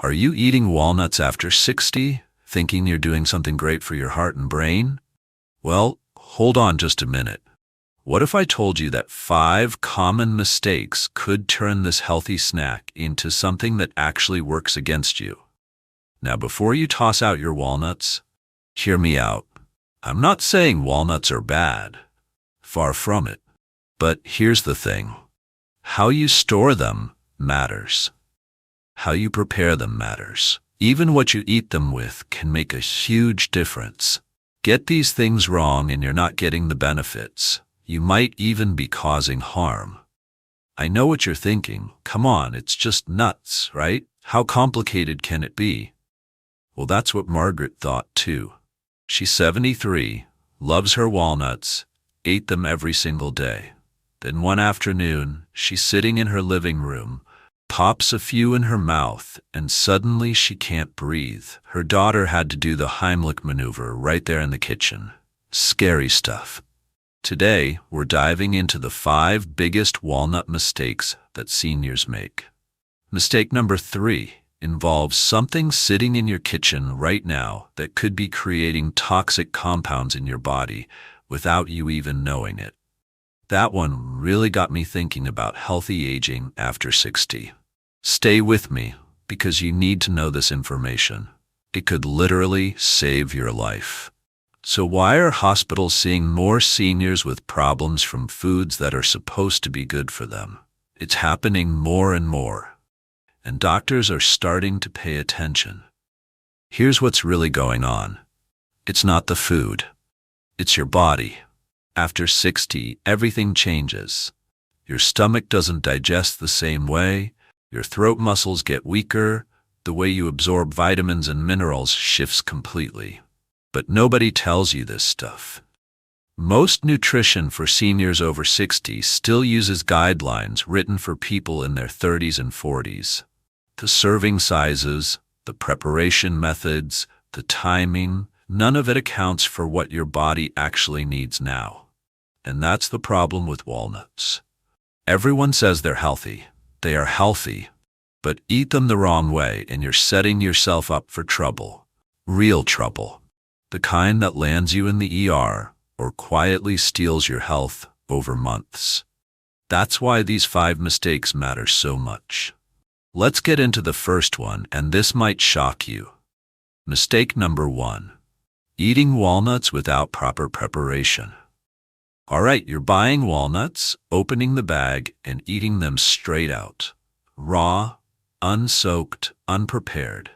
Are you eating walnuts after 60, thinking you're doing something great for your heart and brain? Well, hold on just a minute. What if I told you that 5 common mistakes could turn this healthy snack into something that actually works against you? Now, before you toss out your walnuts, hear me out. I'm not saying walnuts are bad. Far from it. But here's the thing. How you store them matters. How you prepare them matters. Even what you eat them with can make a huge difference. Get these things wrong and you're not getting the benefits. You might even be causing harm. I know what you're thinking. Come on, it's just nuts, right? How complicated can it be? Well, that's what Margaret thought too. She's 73, loves her walnuts, ate them every single day. Then one afternoon, she's sitting in her living room, pops a few in her mouth, and suddenly she can't breathe. Her daughter had to do the Heimlich maneuver right there in the kitchen. Scary stuff. Today, we're diving into the 5 biggest walnut mistakes that seniors make. Mistake number 3 involves something sitting in your kitchen right now that could be creating toxic compounds in your body without you even knowing it. That one really got me thinking about healthy aging after 60. Stay with me because you need to know this information. It could literally save your life. So why are hospitals seeing more seniors with problems from foods that are supposed to be good for them? It's happening more and more, and doctors are starting to pay attention. Here's what's really going on. It's not the food. It's your body. After 60, everything changes. Your stomach doesn't digest the same way, your throat muscles get weaker, the way you absorb vitamins and minerals shifts completely. But nobody tells you this stuff. Most nutrition for seniors over 60 still uses guidelines written for people in their 30s and 40s. The serving sizes, the preparation methods, the timing, none of it accounts for what your body actually needs now. And that's the problem with walnuts. Everyone says they're healthy. They are healthy. But eat them the wrong way and you're setting yourself up for trouble. Real trouble. The kind that lands you in the ER or quietly steals your health over months. That's why these 5 mistakes matter so much. Let's get into the first one, and this might shock you. Mistake number 1. Eating walnuts without proper preparation. All right, you're buying walnuts, opening the bag, and eating them straight out. Raw, unsoaked, unprepared.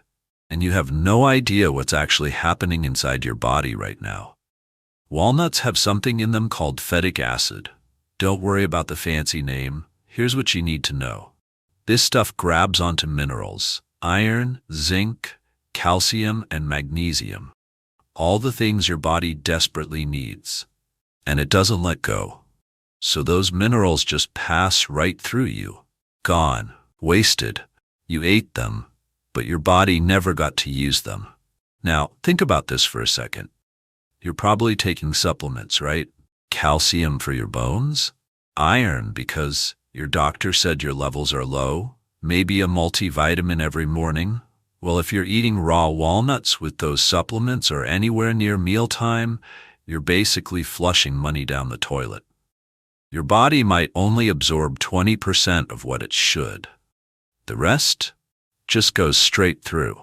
And you have no idea what's actually happening inside your body right now. Walnuts have something in them called phytic acid. Don't worry about the fancy name. Here's what you need to know. This stuff grabs onto minerals: iron, zinc, calcium, and magnesium. All the things your body desperately needs. And it doesn't let go. So those minerals just pass right through you. Gone. Wasted. You ate them, but your body never got to use them. Now, think about this for a second. You're probably taking supplements, right? Calcium for your bones? Iron because your doctor said your levels are low? Maybe a multivitamin every morning? Well, if you're eating raw walnuts with those supplements or anywhere near mealtime, you're basically flushing money down the toilet. Your body might only absorb 20% of what it should. The rest just goes straight through.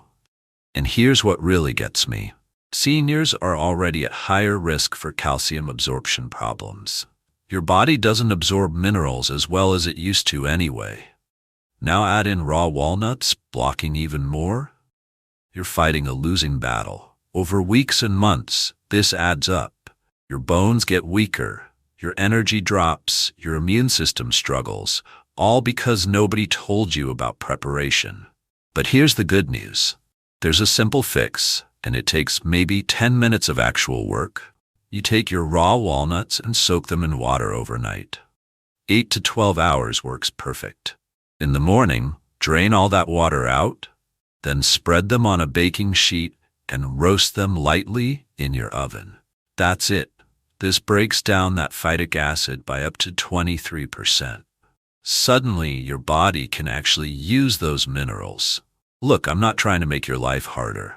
And here's what really gets me. Seniors are already at higher risk for calcium absorption problems. Your body doesn't absorb minerals as well as it used to anyway. Now add in raw walnuts, blocking even more. You're fighting a losing battle. Over weeks and months, this adds up. Your bones get weaker, your energy drops, your immune system struggles, all because nobody told you about preparation. But here's the good news. There's a simple fix, and it takes maybe 10 minutes of actual work. You take your raw walnuts and soak them in water overnight. 8 to 12 hours works perfect. In the morning, drain all that water out, then spread them on a baking sheet and roast them lightly in your oven. That's it. This breaks down that phytic acid by up to 23%. Suddenly, your body can actually use those minerals. Look, I'm not trying to make your life harder,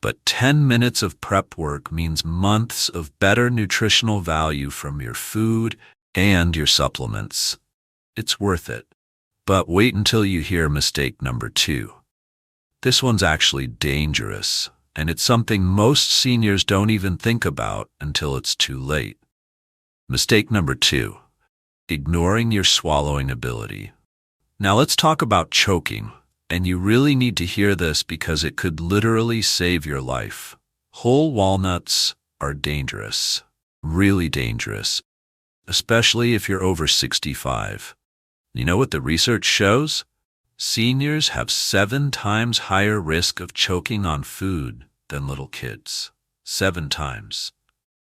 but 10 minutes of prep work means months of better nutritional value from your food and your supplements. It's worth it. But wait until you hear mistake number 2. This one's actually dangerous, and it's something most seniors don't even think about until it's too late. Mistake number 2. Ignoring your swallowing ability. Now let's talk about choking, and you really need to hear this because it could literally save your life. Whole walnuts are dangerous, really dangerous, especially if you're over 65. You know what the research shows? Seniors have 7 times higher risk of choking on food than little kids. 7 times.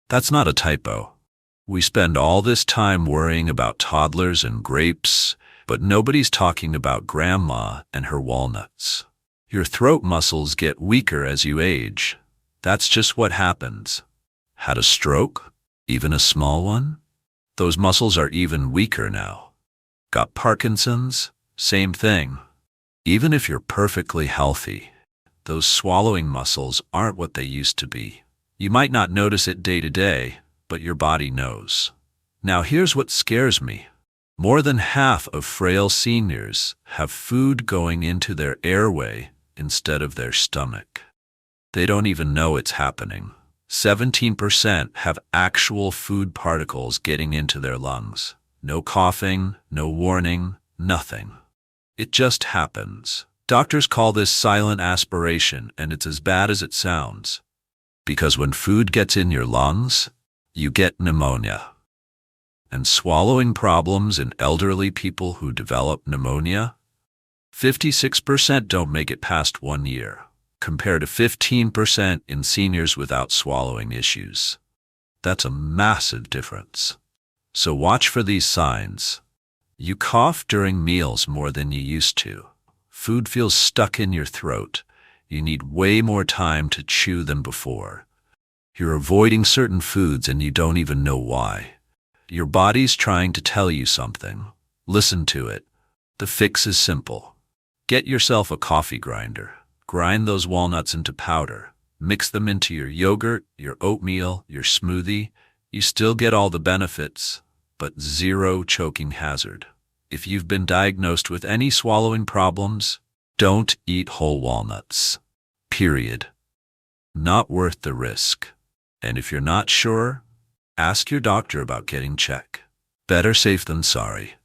That's not a typo. We spend all this time worrying about toddlers and grapes, but nobody's talking about grandma and her walnuts. Your throat muscles get weaker as you age. That's just what happens. Had a stroke? Even a small one? Those muscles are even weaker now. Got Parkinson's? Same thing. Even if you're perfectly healthy, those swallowing muscles aren't what they used to be. You might not notice it day to day, but your body knows. Now here's what scares me. More than half of frail seniors have food going into their airway instead of their stomach. They don't even know it's happening. 17% have actual food particles getting into their lungs. No coughing, no warning, nothing. It just happens. Doctors call this silent aspiration, and it's as bad as it sounds. Because when food gets in your lungs, you get pneumonia. And swallowing problems in elderly people who develop pneumonia, 56% don't make it past 1 year, compared to 15% in seniors without swallowing issues. That's a massive difference. So watch for these signs. You cough during meals more than you used to. Food feels stuck in your throat. You need way more time to chew than before. You're avoiding certain foods and you don't even know why. Your body's trying to tell you something. Listen to it. The fix is simple. Get yourself a coffee grinder. Grind those walnuts into powder. Mix them into your yogurt, your oatmeal, your smoothie. You still get all the benefits, but zero choking hazard. If you've been diagnosed with any swallowing problems, don't eat whole walnuts. Period. Not worth the risk. And if you're not sure, ask your doctor about getting checked. Better safe than sorry.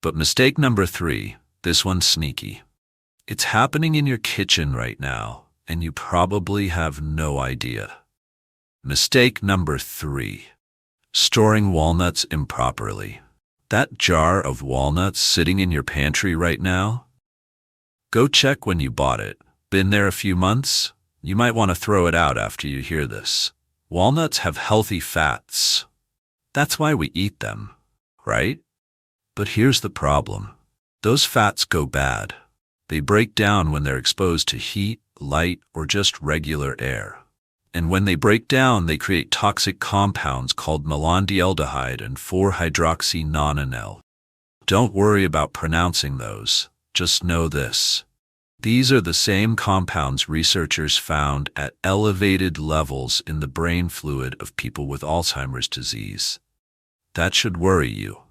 But mistake number 3, this one's sneaky. It's happening in your kitchen right now, and you probably have no idea. Mistake number 3. Storing walnuts improperly. That jar of walnuts sitting in your pantry right now? Go check when you bought it. Been there a few months? You might want to throw it out after you hear this. Walnuts have healthy fats. That's why we eat them, right? But here's the problem. Those fats go bad. They break down when they're exposed to heat, light, or just regular air. And when they break down, they create toxic compounds called malondialdehyde and four-hydroxynonenal. Don't worry about pronouncing those. Just know this. These are the same compounds researchers found at elevated levels in the brain fluid of people with Alzheimer's disease. That should worry you.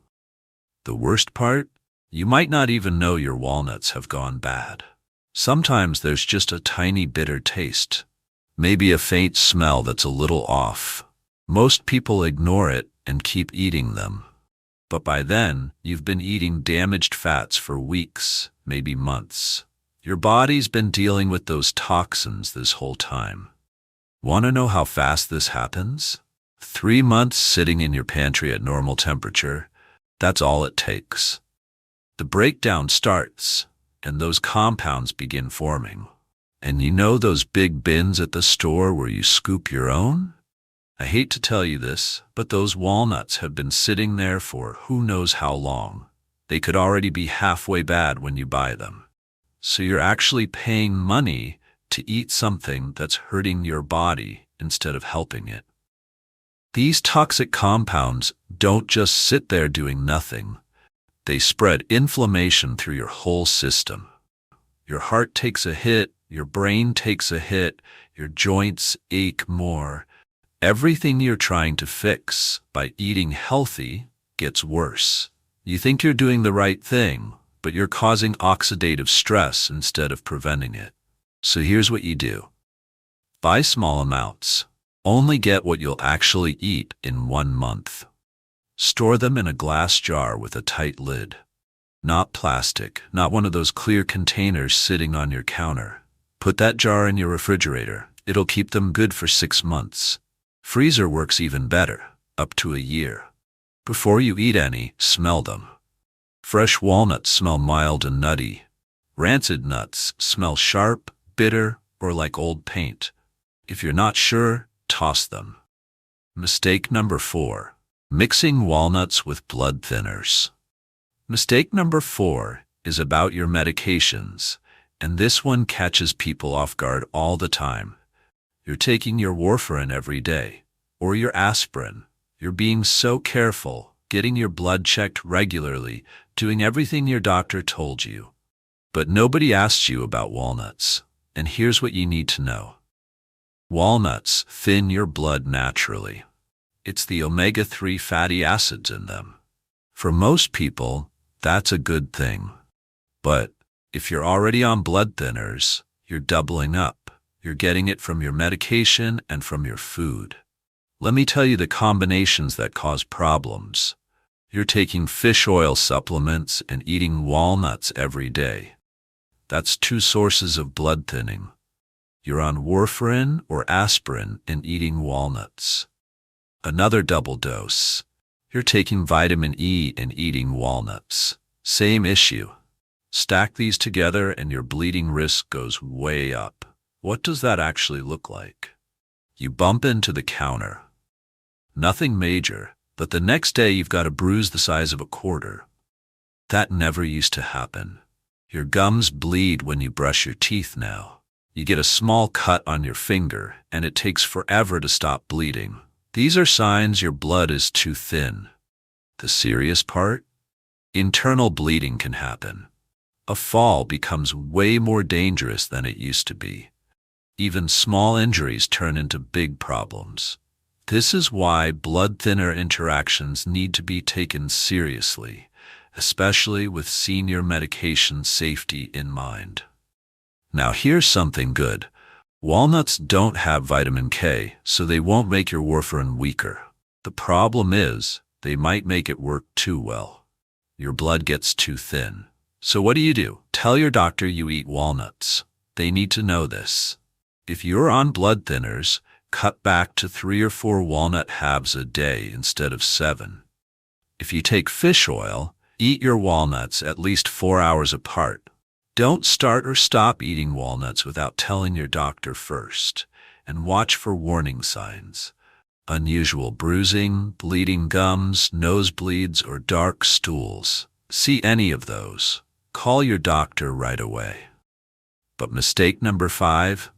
The worst part? You might not even know your walnuts have gone bad. Sometimes there's just a tiny bitter taste. Maybe a faint smell that's a little off. Most people ignore it and keep eating them. But by then, you've been eating damaged fats for weeks, maybe months. Your body's been dealing with those toxins this whole time. Want to know how fast this happens? 3 months sitting in your pantry at normal temperature, that's all it takes. The breakdown starts, and those compounds begin forming. And you know those big bins at the store where you scoop your own? I hate to tell you this, but those walnuts have been sitting there for who knows how long. They could already be halfway bad when you buy them. So you're actually paying money to eat something that's hurting your body instead of helping it. These toxic compounds don't just sit there doing nothing. They spread inflammation through your whole system. Your heart takes a hit, your brain takes a hit, your joints ache more. Everything you're trying to fix by eating healthy gets worse. You think you're doing the right thing, but you're causing oxidative stress instead of preventing it. So here's what you do. Buy small amounts. Only get what you'll actually eat in 1 month. Store them in a glass jar with a tight lid. Not plastic, not one of those clear containers sitting on your counter. Put that jar in your refrigerator. It'll keep them good for 6 months. Freezer works even better, up to a year. Before you eat any, smell them. Fresh walnuts smell mild and nutty. Rancid nuts smell sharp, bitter, or like old paint. If you're not sure, toss them. Mistake number 4. Mixing walnuts with blood thinners. Mistake number 4 is about your medications, and this one catches people off guard all the time. You're taking your warfarin every day, or your aspirin. You're being so careful, getting your blood checked regularly, doing everything your doctor told you. But nobody asked you about walnuts, and here's what you need to know. Walnuts thin your blood naturally. It's the omega-3 fatty acids in them. For most people, that's a good thing. But if you're already on blood thinners, you're doubling up. You're getting it from your medication and from your food. Let me tell you the combinations that cause problems. You're taking fish oil supplements and eating walnuts every day. That's 2 sources of blood thinning. You're on warfarin or aspirin and eating walnuts. Another double dose. You're taking vitamin E and eating walnuts. Same issue. Stack these together and your bleeding risk goes way up. What does that actually look like? You bump into the counter. Nothing major, but the next day you've got a bruise the size of a quarter. That never used to happen. Your gums bleed when you brush your teeth now. You get a small cut on your finger, and it takes forever to stop bleeding. These are signs your blood is too thin. The serious part? Internal bleeding can happen. A fall becomes way more dangerous than it used to be. Even small injuries turn into big problems. This is why blood thinner interactions need to be taken seriously, especially with senior medication safety in mind. Now here's something good. Walnuts don't have vitamin K, so they won't make your warfarin weaker. The problem is, they might make it work too well. Your blood gets too thin. So what do? Tell your doctor you eat walnuts. They need to know this. If you're on blood thinners, cut back to 3 or 4 walnut halves a day instead of 7. If you take fish oil, eat your walnuts at least 4 hours apart. Don't start or stop eating walnuts without telling your doctor first, and watch for warning signs. Unusual bruising, bleeding gums, nosebleeds, or dark stools. See any of those, call your doctor right away. But mistake number 5?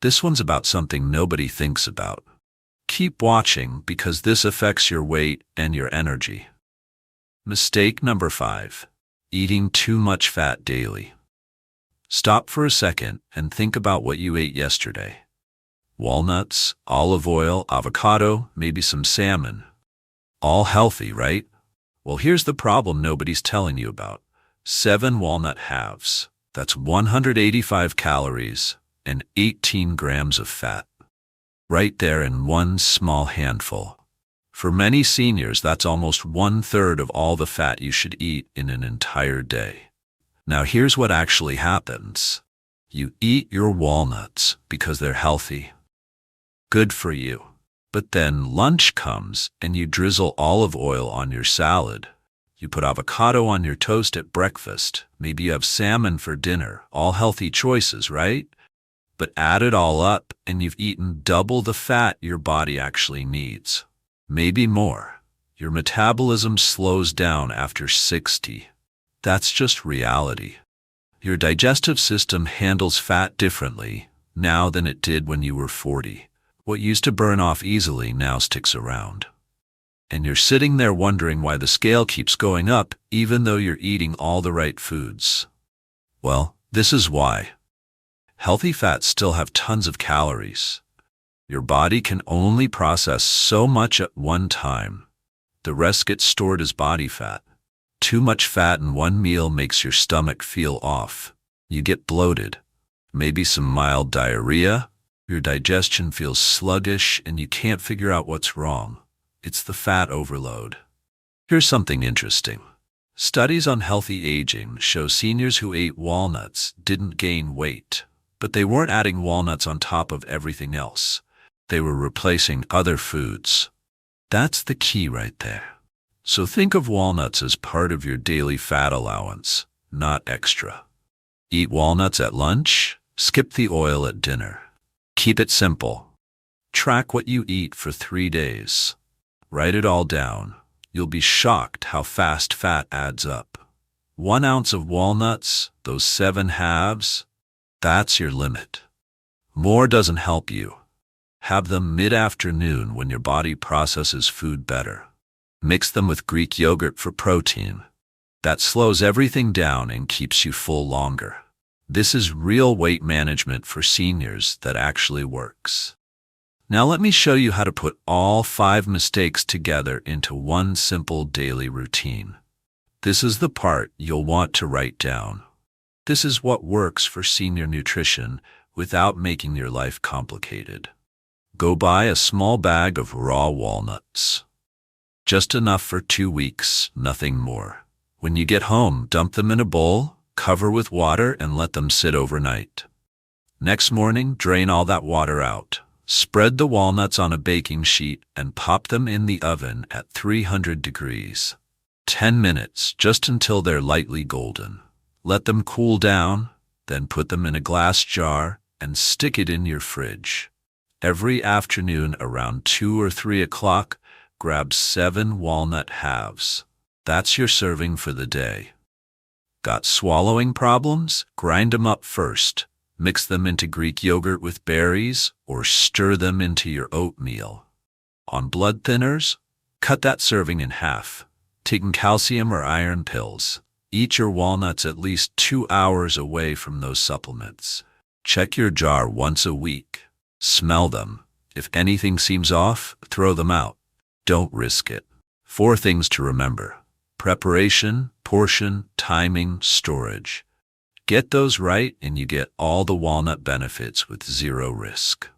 This one's about something nobody thinks about. Keep watching because this affects your weight and your energy. Mistake number 5. Eating too much fat daily. Stop for a second and think about what you ate yesterday. Walnuts, olive oil, avocado, maybe some salmon. All healthy, right? Well, here's the problem nobody's telling you about. 7 walnut halves. That's 185 calories and 18 grams of fat. Right there in one small handful. For many seniors, that's almost 1/3 of all the fat you should eat in an entire day. Now here's what actually happens. You eat your walnuts because they're healthy. Good for you. But then lunch comes and you drizzle olive oil on your salad. You put avocado on your toast at breakfast. Maybe you have salmon for dinner. All healthy choices, right? But add it all up and you've eaten double the fat your body actually needs. Maybe more. Your metabolism slows down after 60. That's just reality. Your digestive system handles fat differently now than it did when you were 40. What used to burn off easily now sticks around. And you're sitting there wondering why the scale keeps going up even though you're eating all the right foods. Well, This is why. Healthy fats still have tons of calories. Your body can only process so much at one time. The rest gets stored as body fat. Too much fat in one meal makes your stomach feel off. You get bloated, maybe some mild diarrhea. Your digestion feels sluggish and you can't figure out what's wrong. It's the fat overload. Here's something interesting. Studies on healthy aging show seniors who ate walnuts didn't gain weight, but they weren't adding walnuts on top of everything else. They were replacing other foods. That's the key right there. So think of walnuts as part of your daily fat allowance, not extra. Eat walnuts at lunch, skip the oil at dinner. Keep it simple. Track what you eat for 3 days. Write it all down. You'll be shocked how fast fat adds up. 1 ounce of walnuts, those 7 halves, that's your limit. More doesn't help you. Have them mid-afternoon when your body processes food better. Mix them with Greek yogurt for protein. That slows everything down and keeps you full longer. This is real weight management for seniors that actually works. Now let me show you how to put all 5 mistakes together into one simple daily routine. This is the part you'll want to write down. This is what works for senior nutrition without making your life complicated. Go buy a small bag of raw walnuts. Just enough for 2 weeks, nothing more. When you get home, dump them in a bowl, cover with water, and let them sit overnight. Next morning, drain all that water out. Spread the walnuts on a baking sheet and pop them in the oven at 300 degrees. 10 minutes, just until they're lightly golden. Let them cool down, then put them in a glass jar and stick it in your fridge. Every afternoon around 2 or 3 o'clock, grab 7 walnut halves. That's your serving for the day. Got swallowing problems? Grind them up first. Mix them into Greek yogurt with berries or stir them into your oatmeal. On blood thinners? Cut that serving in half. Taking calcium or iron pills. Eat your walnuts at least 2 hours away from those supplements. Check your jar once a week. Smell them. If anything seems off, throw them out. Don't risk it. 4 things to remember: preparation, portion, timing, storage. Get those right and you get all the walnut benefits with 0 risk.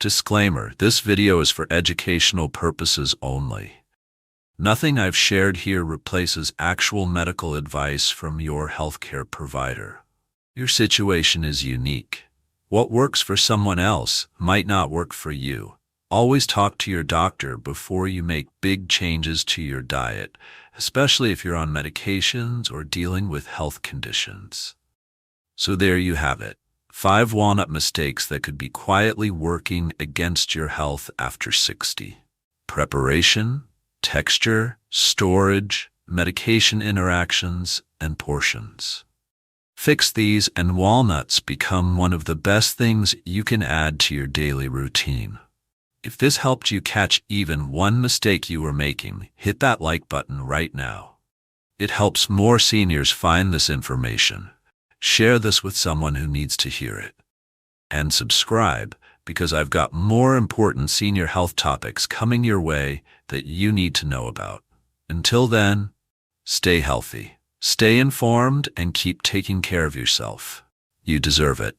Disclaimer: this video is for educational purposes only. Nothing I've shared here replaces actual medical advice from your healthcare provider. Your situation is unique. What works for someone else might not work for you. Always talk to your doctor before you make big changes to your diet, especially if you're on medications or dealing with health conditions. So there you have it. 5 walnut mistakes that could be quietly working against your health after 60. Preparation, texture, storage, medication interactions, and portions. Fix these and walnuts become one of the best things you can add to your daily routine. If this helped you catch even one mistake you were making, hit that like button right now. It helps more seniors find this information. Share this with someone who needs to hear it. And subscribe, because I've got more important senior health topics coming your way that you need to know about. Until then, stay healthy, stay informed, and keep taking care of yourself. You deserve it.